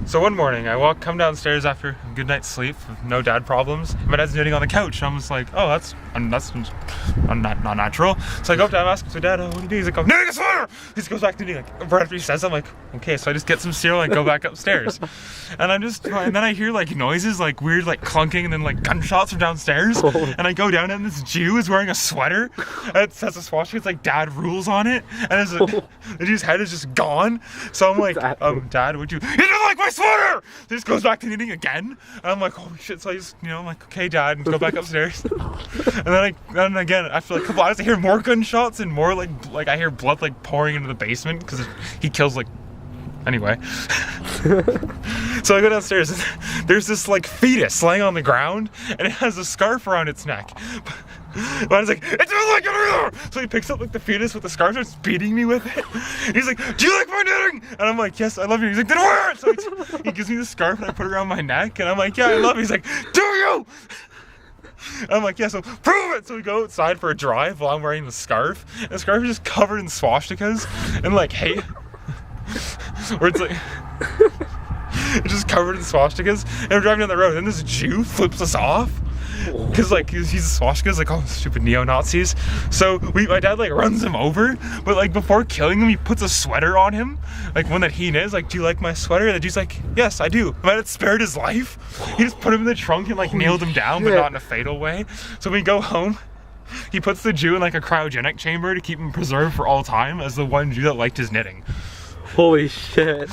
So one morning, come downstairs after a good night's sleep, no dad problems. My dad's knitting on the couch. I'm just like, oh, that's not natural. So I go up to him, ask him, so Dad, what do you do? He's like, I'm knitting a sweater! He just goes back to knitting. Like, right after he says that, I'm like, okay. So I just get some cereal and go back upstairs. And then I hear like noises, like weird, like clunking, and then like gunshots from downstairs. And I go down and this Jew is wearing a sweater. And it says a swastika, it's like Dad rules on it. And the Jew's head is just gone. So I'm like, Dad, would you didn't like my sweater! So he just goes back to knitting again. And I'm like, holy shit. So I just, I'm like, okay, Dad, and go back upstairs. And then again, after like a couple hours, I hear more gunshots and more like I hear blood like pouring into the basement because he kills like, anyway. So I go downstairs and there's this like fetus laying on the ground and it has a scarf around its neck. But I was like, it doesn't like it either! So he picks up like the fetus with the scarf and starts beating me with it. He's like, do you like my knitting? And I'm like, yes, I love you. He's like, then wear it! So he gives me the scarf and I put it around my neck and I'm like, yeah, I love you. He's like, do you? I'm like, yeah, so prove it! So we go outside for a drive while I'm wearing the scarf. And the scarf is just covered in swastikas and like hate. Where it's like, it's just covered in swastikas. And we're driving down the road and this Jew flips us off. Cause like he's a swastika, like, oh, stupid neo-Nazis. So my dad like runs him over, but like before killing him, he puts a sweater on him, like one that he knits. Like, do you like my sweater? And the Jew's like, yes, I do. My dad spared his life. He just put him in the trunk and like nailed him down, but not in a fatal way. So when we go home, he puts the Jew in like a cryogenic chamber to keep him preserved for all time as the one Jew that liked his knitting. Holy shit.